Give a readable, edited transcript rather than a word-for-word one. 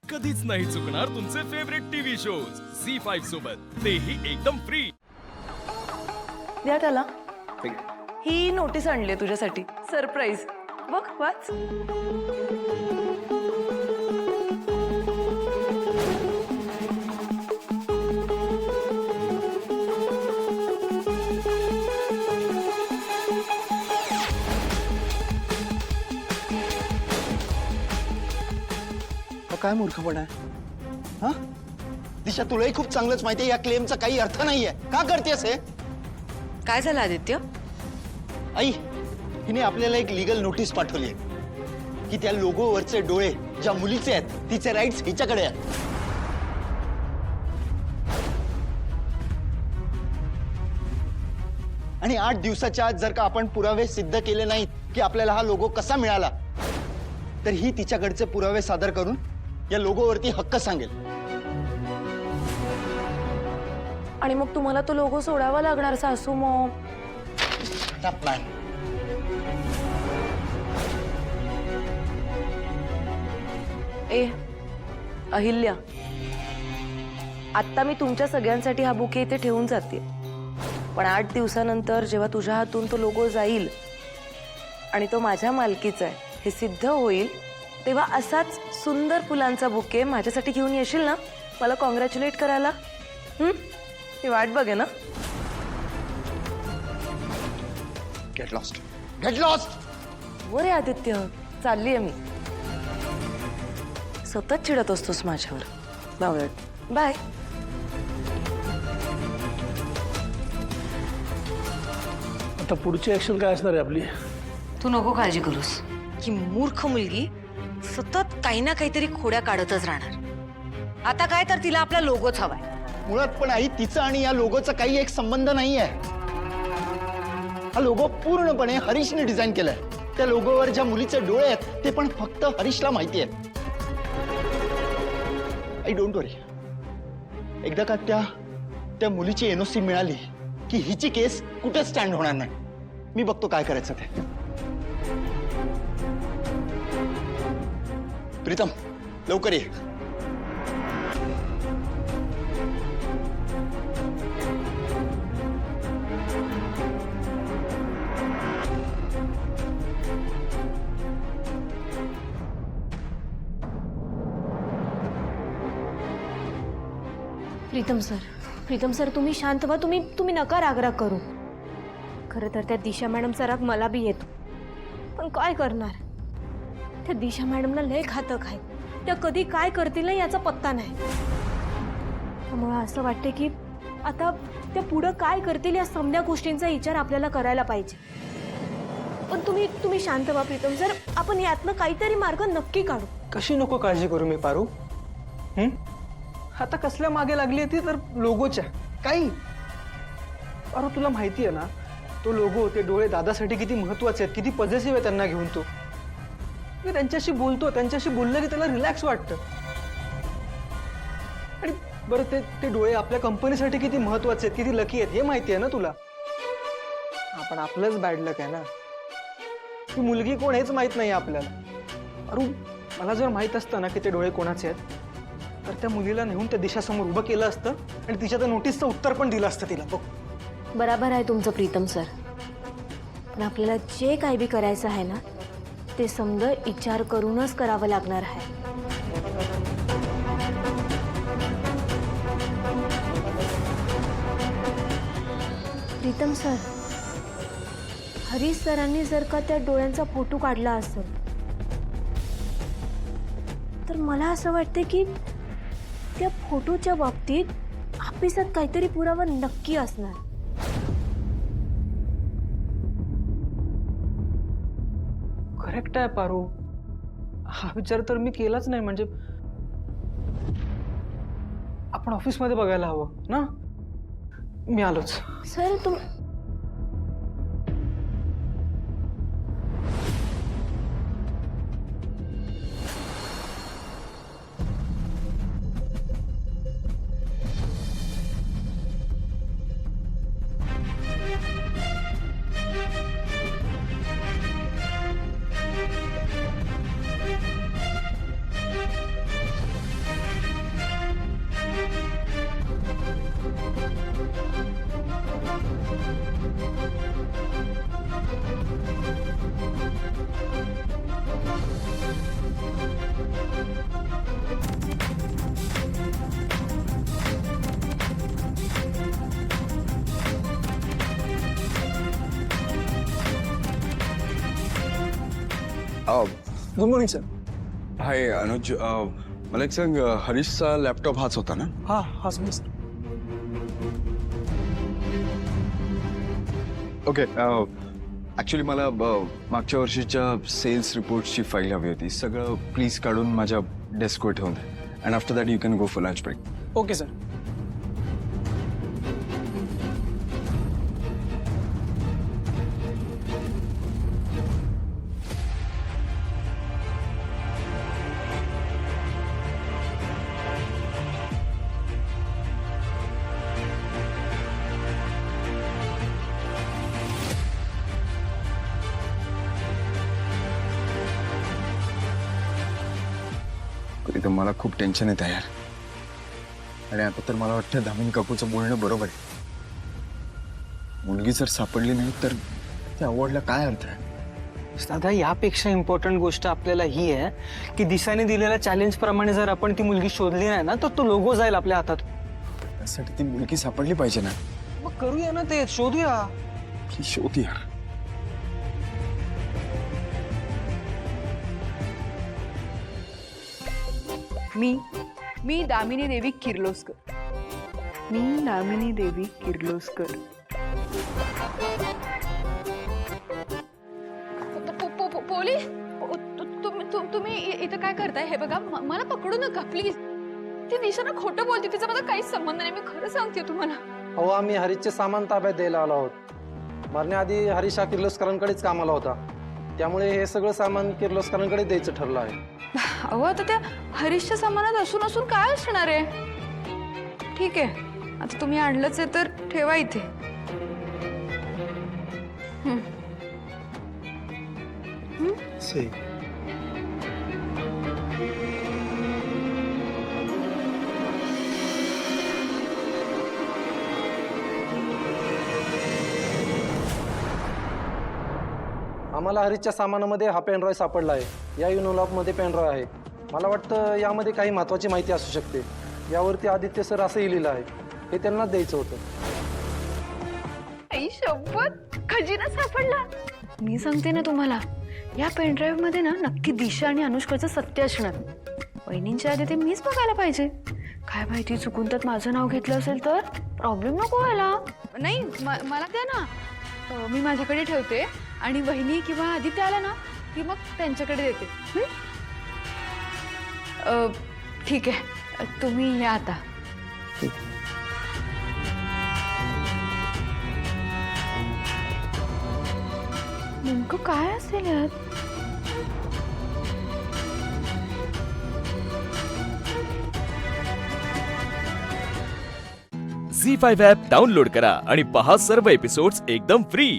कधीच नाही चुकणार तुमचे फेवरेट टीव्ही शोज झी5 सोबत, तेही एकदम फ्री। द्या त्याला ही नोटीस आणली तुझ्यासाठी, सरप्राईज। बघ वाच। काय मूर्खपणा आहे हा? दिशा, तुलाही खूप चांगलंच माहिती आहे या क्लेमचा काही अर्थ नाहीये। का करतेस हे? काय झालं आदित्य? आई, हिने आपल्याला एक लीगल नोटीस पाठवली आहे की त्या लोगोवरचे डोळे ज्या मुलीचे आहेत तिचे राईट्स हिच्याकडे आहेत। आणि 8 दिवसाच्या आत जर का आपण पुरावे सिद्ध केले नाहीत की आपल्याला हा लोगो कसा मिळाला, तर ही तिच्याकडचे पुरावे सादर करून या लोगोवरती हक्क सांगेल। आणि मग तुम्हाला तो लोगो सोडावा लागणार सासू। मग प्लॅन ए अहिल्या, आता मी तुमच्या सगळ्यांसाठी हा बुके इथे ठेवून जाते, पण 8 दिवसानंतर जेव्हा तुझ्या हातून तो लोगो जाईल आणि तो माझ्या मालकीचा आहे हे सिद्ध होईल, तेव्हा असाच सुंदर फुलांचा बुके माझ्यासाठी घेऊन येशील ना मला कॉंग्रॅच्युलेट करायला? मी वाट बघे ना। Get lost, get lost. रे आदित्य, चालली आहे मी। सतत चिडत असतोस माझ्यावर बावळट। बाय। आता पुढची ऍक्शन काय असणार आहे आपली? तू नको काळजी करूस की मूर्ख मुलगी सतत काही ना काहीतरी खोड्या काढतच राहणार। आता काय तर तिला आपला लोगोच हवाय। मुळात पण आई, तिचा आणि या लोगोचा काही एक संबंध नाहीये। हा लोगो पूर्णपणे हरीशने डिझाईन केलाय। त्या लोगोवर ज्या मुलीचे डोळे आहेत ते पण फक्त हरीशला माहिती आहेत। आई डोंट वरी, एकदा का त्या मुलीची एनओसी मिळाली की हिची केस कुठे स्टँड होणार नाही। मी बघतो काय करायचं ते। प्रीतम, लवकर ये। प्रीतम सर तुम्ही शांत व्हा। तुम्ही नका रागराग करू। खरं तर त्या दिशा मॅडमचा राग मला बी येतो, पण काय करणार, त्या दिशा मॅडमला लय घातक आहे। त्या कधी काय करतील ना याचा पत्ता नाही। त्यामुळे असं वाटते की आता त्या पुढं काय करतील या समध्या गोष्टींचा विचार आपल्याला करायला पाहिजे। पण तुम्ही शांत व्हा प्रीतम सर, आपण यातनं काहीतरी मार्ग नक्की काढू। कशी नको काळजी करू मी पारू? आता कसल्या मागे लागली ती तर लोगोच्या काही। पारू, तुला माहिती आहे ना तो लोगो, ते डोळे दादासाठी किती महत्वाचे आहेत, किती पॉझिटिव्ह आहे त्यांना घेऊन। तो मी त्यांच्याशी बोलतो, त्यांच्याशी बोललं की त्याला रिलॅक्स वाटतं। आणि बरं ते डोळे आपल्या कंपनीसाठी किती महत्वाचे आहेत, किती लकी आहेत हे माहिती आहे ना तुला? आपण आपलंच बॅड लक आहे ना। ती मुलगी कोण हेच माहित नाही आपल्याला। अरे मला जर माहित असतं ना की ते डोळे कोणाचे आहेत तर त्या मुलीला नेऊन त्या दिशासमोर उभं केलं असतं आणि तिच्या त्या नोटीसचं उत्तर पण दिलं असतं तिला। बघ, बराबर आहे तुमचं प्रीतम सर, पण आपल्याला जे काही बी करायचं आहे ना ते समजा विचार करूनच करावं लागणार आहे। प्रीतम सर, हरीश सरांनी जर का त्या डोळ्यांचा फोटो काढला असेल तर मला असं वाटतं की त्या फोटोच्या बाबतीत ऑफिसात काहीतरी पुरावा नक्की असणार। करेक्ट आहे पारू, हा विचार तर मी केलाच नाही। म्हणजे आपण ऑफिसमध्ये बघायला हवं ना। मी आलोच sir. Good morning sir. Hi Anuj, मला एक सांग, हरीशचा लॅपटॉप हाच होता ना? हा हा सर. ओके. ॲक्च्युली मला मागच्या वर्षीच्या सेल्स रिपोर्टची फाईल हवी होती. सगळं प्लीज काढून माझ्या डेस्कवर ठेवून दे. And after that you can go for lunch break. Okay sir. तर मला खूप टेन्शन येत आहे यार. आणि आता तर मला वाटतं दामिनी काकूचं बोलणं बरोबर आहे. मुलगी जर सापडली नाही तर त्या अवॉर्डला काय अर्थ आहे? दादा, यापेक्षा इम्पॉर्टंट गोष्ट आपल्याला ही आहे की दिशाने दिलेल्या चॅलेंज प्रमाणे जर आपण ती मुलगी शोधली नाही ना तर तो लोगो जाईल आपल्या हातात. त्यासाठी ती मुलगी सापडली पाहिजे ना. मग करूया ना ते, शोधूया. ही शोध यार. मी दामिनी देवी किर्लोस्कर. पोलीस, तुम्ही इथं काय करताय? हे बघा, मला पकडू नका प्लीज. ती दिशा ना खोटं बोलते, तिचा माझा काहीच संबंध नाही. मी खरं सांगते तुम्हाला. अहो, आम्ही हरीशचे सामान ताब्यात द्यायला आलो आहोत. मरण्याआधी हरीश हा किर्लोस्करांकडेच कामाला होता, त्यामुळे हे सगळं सामान किर्लोस्करांकडे द्यायचं ठरलं आहे. अहो, आता त्या हरीशच्या सामानात असून असून काय असणार आहे? ठीक आहे, आता तुम्ही आणलंच आहे तर ठेवा इथे. सही. आम्हाला हरीशच्या सामानामध्ये हा पेनड्रॉय सापडला आहे. या युनोलॉकमध्ये पेनड्रॉय आहे. मला वाटतं यामध्ये काही महत्त्वाची माहिती असू शकते. यावरती आदित्य सर असंही लिहिलं आहे. हे त्यांना द्यायचं होतं. आई शपथ, खजिना सापडला. मी सांगते ना तुम्हाला, या पेनड्राईव्ह मध्ये ना नक्की दिशा आणि अनुष्काचं सत्य असणार. वहिनींच्या आधी ते मीच बघायला पाहिजे. काय माहिती चुकून त्यात माझं नाव घेतलं असेल तर प्रॉब्लेम नको व्हायला. नाही, मला द्या ना, मी माझ्याकडे ठेवते आणि वहिनी किंवा आदित्य आला ना की मग त्यांच्याकडे देते. ठीक आहे, तुम्ही या आता. नेमकं काय असेल यात? झी 5 ॲप डाउनलोड करा आणि पहा सर्व एपिसोड्स एकदम फ्री.